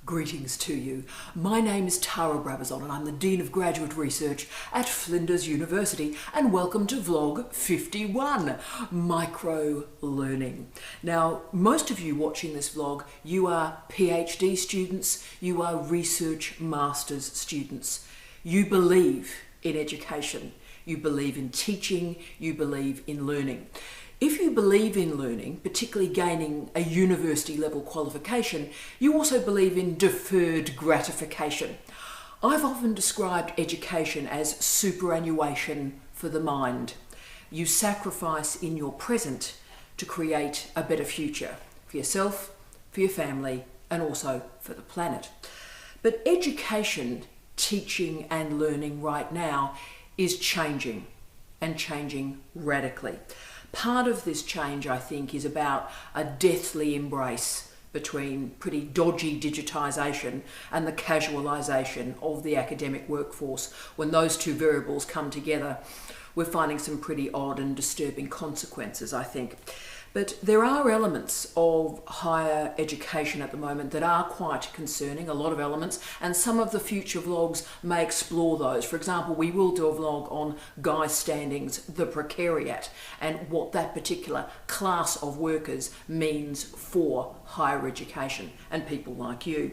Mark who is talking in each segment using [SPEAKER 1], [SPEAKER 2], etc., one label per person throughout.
[SPEAKER 1] Greetings to you. My name is Brabazon and I'm the Dean of Graduate Research at Flinders University, and welcome to Vlog 51, Microlearning. Now, most of you watching this vlog, you are PhD students, you are research masters students. You believe in education, you believe in teaching, you believe in learning. If you believe in learning, particularly gaining a university level qualification, you also believe in deferred gratification. I've often described education as superannuation for the mind. You sacrifice in your present to create a better future for yourself, for your family, and also for the planet. But education, teaching and learning right now is changing, and changing radically. Part of this change, I think, is about a deathly embrace between pretty dodgy digitization and the casualisation of the academic workforce. When those two variables come together, we're finding some pretty odd and disturbing consequences, I think. But there are elements of higher education at the moment that are quite concerning, a lot of elements, and some of the future vlogs may explore those. For example, we will do a vlog on Guy Standing's The Precariat and what that particular class of workers means for higher education and people like you.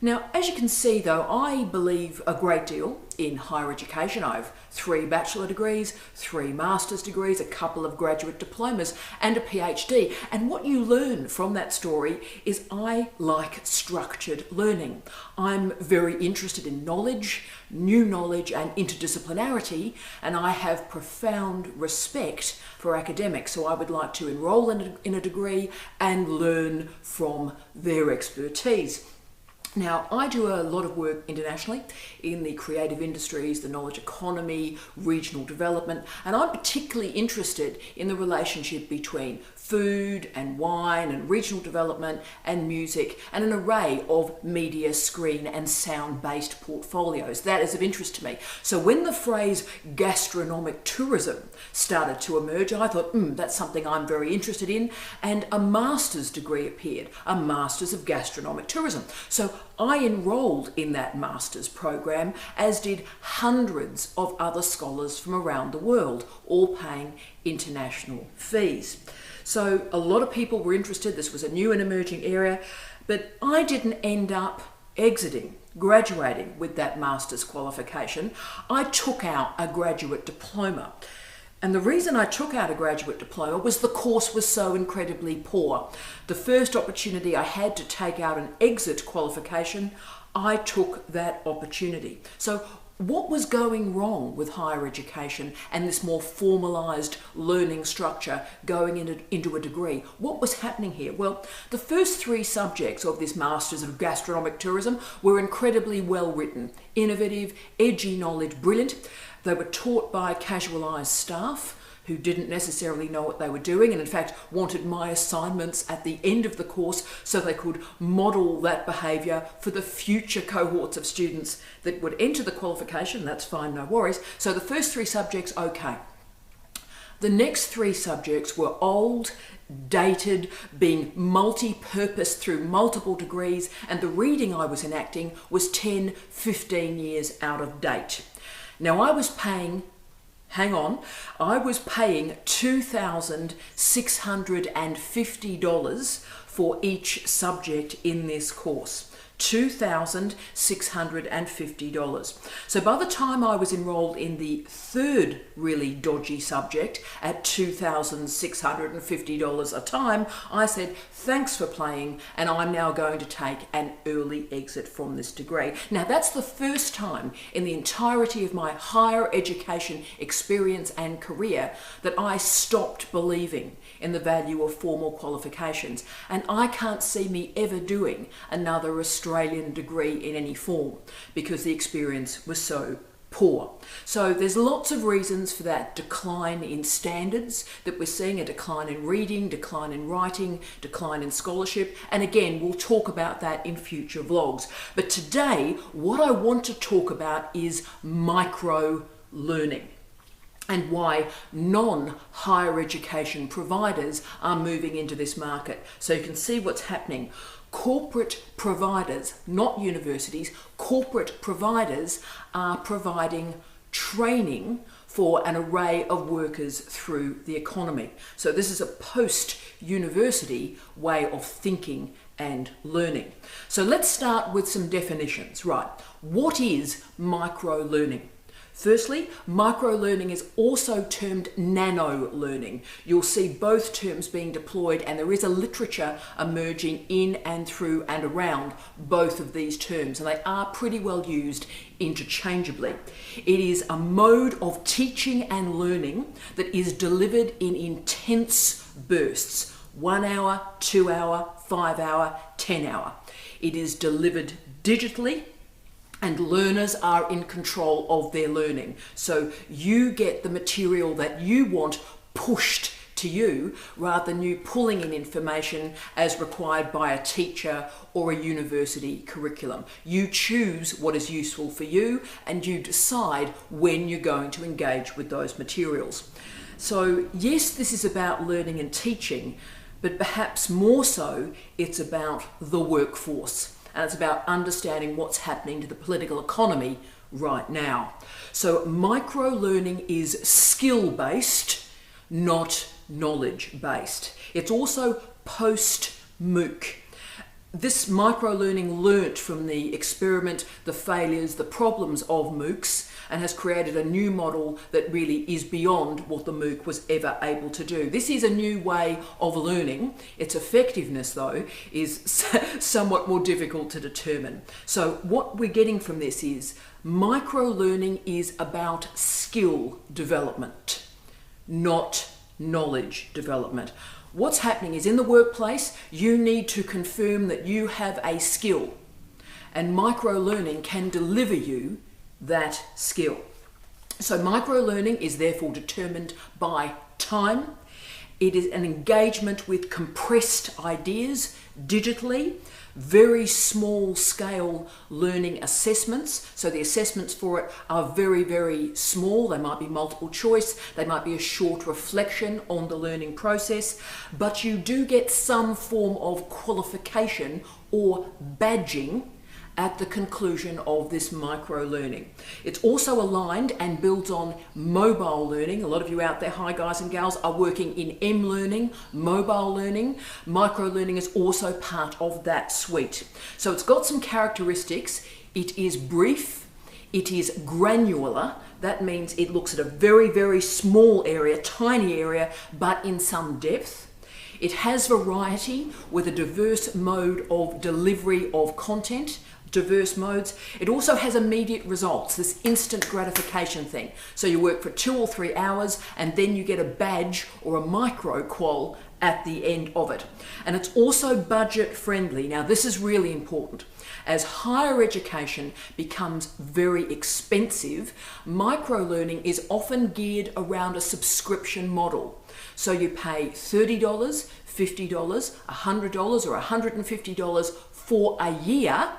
[SPEAKER 1] Now, as you can see though, I believe a great deal in higher education. I have 3 bachelor degrees, 3 master's degrees, a couple of graduate diplomas and a PhD. And what you learn from that story is I like structured learning. I'm very interested in knowledge, new knowledge and interdisciplinarity, and I have profound respect for academics. So I would like to enroll in a degree and learn from their expertise. Now, I do a lot of work internationally in the creative industries, the knowledge economy, regional development, and I'm particularly interested in the relationship between food and wine and regional development and music and an array of media, screen and sound-based portfolios. That is of interest to me. So when the phrase gastronomic tourism started to emerge, I thought, that's something I'm very interested in, and a master's degree appeared, a Masters of Gastronomic Tourism. So I enrolled in that master's program, as did hundreds of other scholars from around the world, all paying international fees. So a lot of people were interested. This was a new and emerging area, but I didn't end up graduating with that master's qualification. I took out a graduate diploma. And the reason I took out a graduate diploma was the course was so incredibly poor. The first opportunity I had to take out an exit qualification, I took that opportunity. So what was going wrong with higher education and this more formalised learning structure going into a degree? What was happening here? Well, the first 3 subjects of this Masters of Gastronomic Tourism were incredibly well written, innovative, edgy knowledge, brilliant. They were taught by casualised staff who didn't necessarily know what they were doing and in fact wanted my assignments at the end of the course so they could model that behaviour for the future cohorts of students that would enter the qualification. That's fine, no worries. So the first 3 subjects, okay. The next 3 subjects were old, dated, being multi-purpose through multiple degrees, and the reading I was enacting was 10, 15 years out of date. Now I was paying $2,650 for each subject in this course. $2,650. So by the time I was enrolled in the 3rd really dodgy subject at $2,650 a time, I said, thanks for playing, and I'm now going to take an early exit from this degree. Now that's the first time in the entirety of my higher education experience and career that I stopped believing in the value of formal qualifications, and I can't see me ever doing another Australian degree in any form because the experience was so poor. So there's lots of reasons for that decline in standards that we're seeing, a decline in reading, decline in writing, decline in scholarship, and again we'll talk about that in future vlogs. But today what I want to talk about is micro learning. and why non-higher education providers are moving into this market. So you can see what's happening. Corporate providers, not universities, corporate providers are providing training for an array of workers through the economy. So this is a post-university way of thinking and learning. So let's start with some definitions. Right, what is micro-learning? Firstly, microlearning is also termed nano-learning. You'll see both terms being deployed, and there is a literature emerging in and through and around both of these terms, and they are pretty well used interchangeably. It is a mode of teaching and learning that is delivered in intense bursts, 1 hour, 2 hour, 5 hour, 10 hour. It is delivered digitally, and learners are in control of their learning. So you get the material that you want pushed to you rather than you pulling in information as required by a teacher or a university curriculum. You choose what is useful for you and you decide when you're going to engage with those materials. So yes, this is about learning and teaching, but perhaps more so it's about the workforce. And it's about understanding what's happening to the political economy right now. So micro-learning is skill-based, not knowledge-based. It's also post-MOOC. This micro-learning learnt from the experiment, the failures, the problems of MOOCs, and has created a new model that really is beyond what the MOOC was ever able to do. This is a new way of learning. Its effectiveness, though, is somewhat more difficult to determine. So what we're getting from this is micro-learning is about skill development, not knowledge development. What's happening is in the workplace, you need to confirm that you have a skill, and micro-learning can deliver you that skill. So micro-learning is therefore determined by time. It is an engagement with compressed ideas digitally, very small scale learning assessments. So the assessments for it are very, very small. They might be multiple choice. They might be a short reflection on the learning process, but you do get some form of qualification or badging at the conclusion of this micro-learning. It's also aligned and builds on mobile learning. A lot of you out there, hi guys and gals, are working in M-learning, mobile learning. Micro-learning is also part of that suite. So it's got some characteristics. It is brief, it is granular. That means it looks at a very, very small area, tiny area, but in some depth. It has variety with a diverse mode of delivery of content, diverse modes. It also has immediate results, this instant gratification thing. So you work for 2 or 3 hours and then you get a badge or a micro qual at the end of it. And it's also budget friendly. Now this is really important. As higher education becomes very expensive, micro-learning is often geared around a subscription model. So you pay $30, $50, $100 or $150 for a year,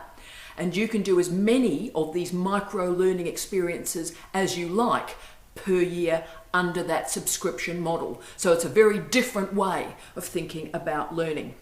[SPEAKER 1] and you can do as many of these micro-learning experiences as you like per year under that subscription model. So it's a very different way of thinking about learning.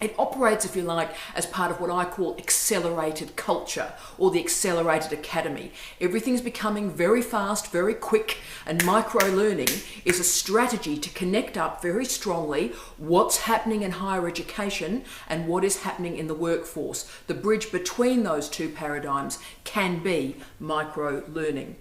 [SPEAKER 1] It operates, if you like, as part of what I call accelerated culture or the accelerated academy. Everything's becoming very fast, very quick, and micro-learning is a strategy to connect up very strongly what's happening in higher education and what is happening in the workforce. The bridge between those two paradigms can be micro-learning.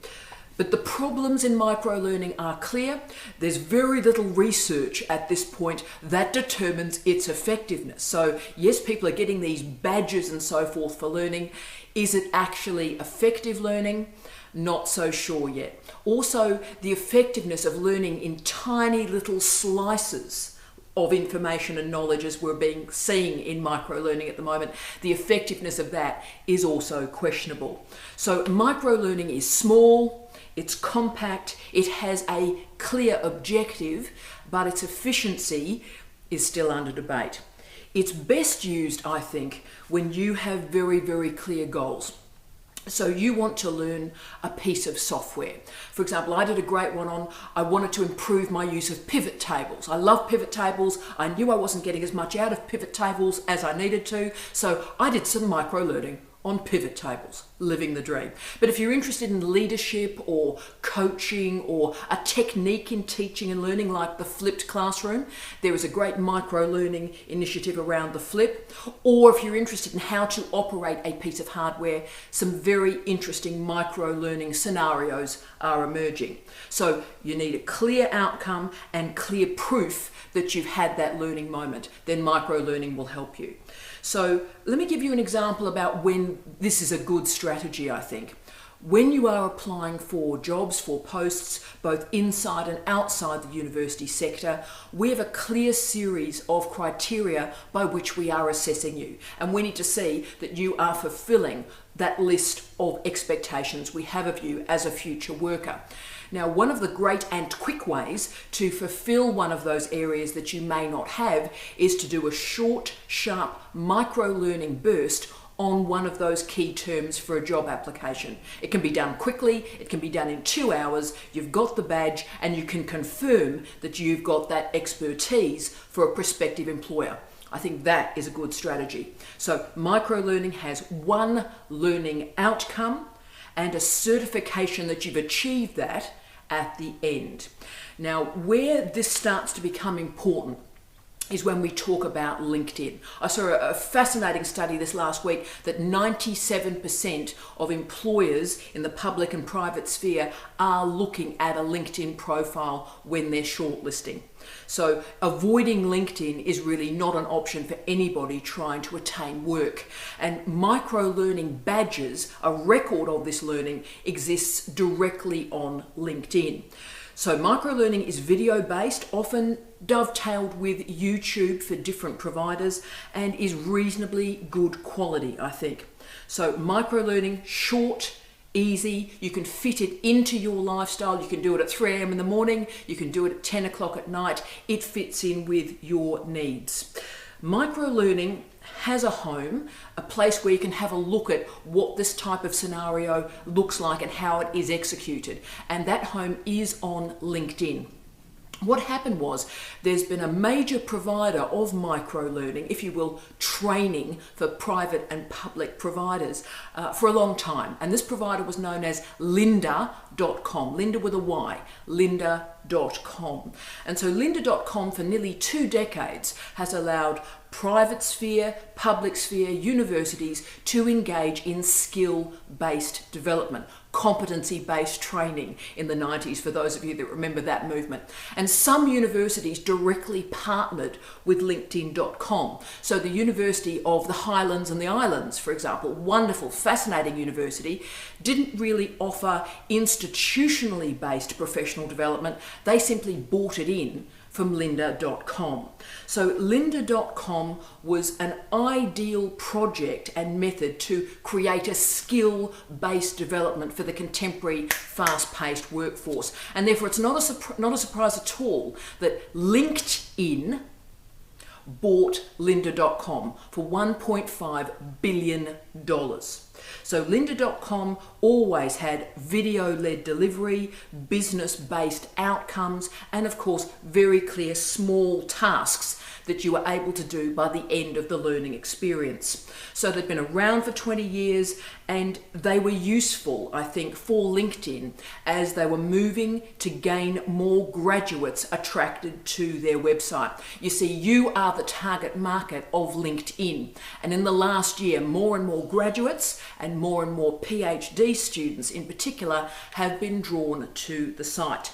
[SPEAKER 1] But the problems in micro-learning are clear. There's very little research at this point that determines its effectiveness. So yes, people are getting these badges and so forth for learning. Is it actually effective learning? Not so sure yet. Also, the effectiveness of learning in tiny little slices of information and knowledge as we're seeing in micro-learning at the moment, the effectiveness of that is also questionable. So micro-learning is small, it's compact, it has a clear objective, but its efficiency is still under debate. It's best used, I think, when you have very, very clear goals. So you want to learn a piece of software. For example, I did a great one on, I wanted to improve my use of pivot tables. I love pivot tables. I knew I wasn't getting as much out of pivot tables as I needed to. So I did some micro-learning on pivot tables, living the dream. But if you're interested in leadership or coaching or a technique in teaching and learning like the flipped classroom, there is a great micro-learning initiative around the flip. Or if you're interested in how to operate a piece of hardware, some very interesting micro-learning scenarios are emerging. So you need a clear outcome and clear proof that you've had that learning moment. Then micro-learning will help you. So let me give you an example about when this is a good strategy, I think. When you are applying for jobs, for posts, both inside and outside the university sector, we have a clear series of criteria by which we are assessing you. And we need to see that you are fulfilling that list of expectations we have of you as a future worker. Now, one of the great and quick ways to fulfill one of those areas that you may not have is to do a short, sharp micro-learning burst on one of those key terms for a job application. It can be done quickly, it can be done in 2 hours, you've got the badge and you can confirm that you've got that expertise for a prospective employer. I think that is a good strategy. So micro-learning has one learning outcome and a certification that you've achieved that at the end. Now, where this starts to become important is when we talk about LinkedIn. I saw a fascinating study this last week that 97% of employers in the public and private sphere are looking at a LinkedIn profile when they're shortlisting. So avoiding LinkedIn is really not an option for anybody trying to attain work. And micro-learning badges, a record of this learning, exists directly on LinkedIn. So micro-learning is video-based, often dovetailed with YouTube for different providers, and is reasonably good quality, I think. So micro-learning, short, easy, you can fit it into your lifestyle. You can do it at 3 a.m. in the morning, you can do it at 10 o'clock at night. It fits in with your needs. Micro-learning has a home, a place where you can have a look at what this type of scenario looks like and how it is executed. And that home is on LinkedIn. What happened was there's been a major provider of micro-learning, if you will, training for private and public providers for a long time. And this provider was known as lynda.com, Lynda with a Y, lynda.com. And so lynda.com for nearly 2 decades has allowed private sphere, public sphere, universities to engage in skill-based development, competency-based training in the 90s, for those of you that remember that movement. And some universities directly partnered with LinkedIn.com. So the University of the Highlands and the Islands, for example, wonderful, fascinating university, didn't really offer institutionally based professional development. They simply bought it in from lynda.com. So lynda.com was an ideal project and method to create a skill-based development for the contemporary fast-paced workforce. And therefore it's not a surprise at all that LinkedIn bought lynda.com for $1.5 billion. So lynda.com always had video-led delivery, business-based outcomes, and of course very clear small tasks that you were able to do by the end of the learning experience. So they've been around for 20 years and they were useful, I think, for LinkedIn as they were moving to gain more graduates attracted to their website. You see, you are the target market of LinkedIn, and in the last year more and more graduates and more PhD students in particular have been drawn to the site.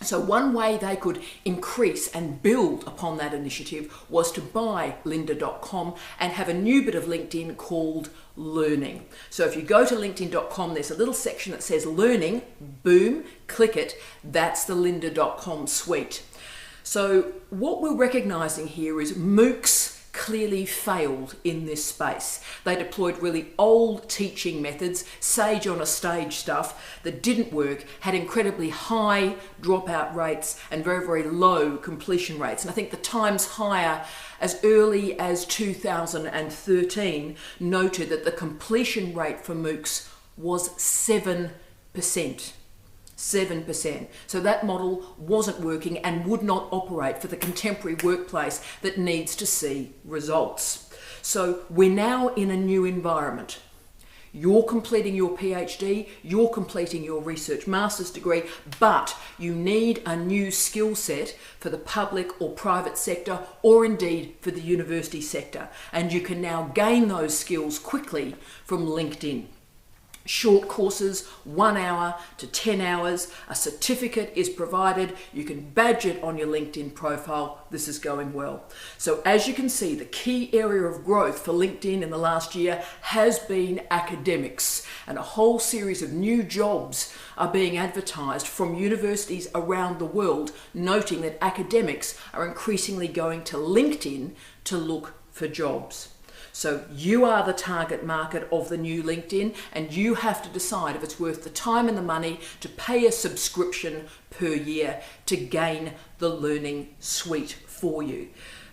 [SPEAKER 1] So one way they could increase and build upon that initiative was to buy lynda.com and have a new bit of LinkedIn called Learning. So if you go to linkedin.com, there's a little section that says Learning, boom, click it, that's the lynda.com suite. So what we're recognizing here is MOOCs clearly failed in this space. They deployed really old teaching methods, sage on a stage stuff that didn't work, had incredibly high dropout rates and very, very low completion rates. And I think the Times Higher, as early as 2013, noted that the completion rate for MOOCs was 7%. 7%. So that model wasn't working and would not operate for the contemporary workplace that needs to see results. So we're now in a new environment. You're completing your PhD, you're completing your research master's degree, but you need a new skill set for the public or private sector, or indeed for the university sector. And you can now gain those skills quickly from LinkedIn. Short courses, 1 hour to 10 hours, a certificate is provided, you can badge it on your LinkedIn profile. This is going well. So as you can see, the key area of growth for LinkedIn in the last year has been academics, and a whole series of new jobs are being advertised from universities around the world, noting that academics are increasingly going to LinkedIn to look for jobs. So you are the target market of the new LinkedIn, and you have to decide if it's worth the time and the money to pay a subscription per year to gain the learning suite for you.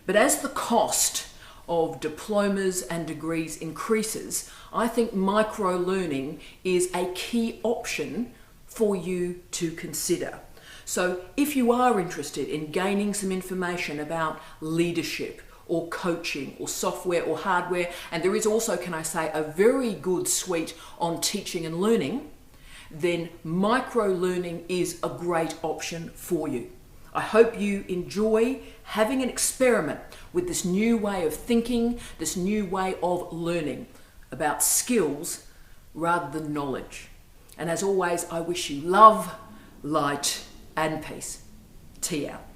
[SPEAKER 1] But as the cost of diplomas and degrees increases, I think microlearning is a key option for you to consider. So if you are interested in gaining some information about leadership, or coaching, or software, or hardware, and there is also, can I say, a very good suite on teaching and learning, then microlearning is a great option for you. I hope you enjoy having an experiment with this new way of thinking, this new way of learning about skills rather than knowledge. And as always, I wish you love, light, and peace. Tea out.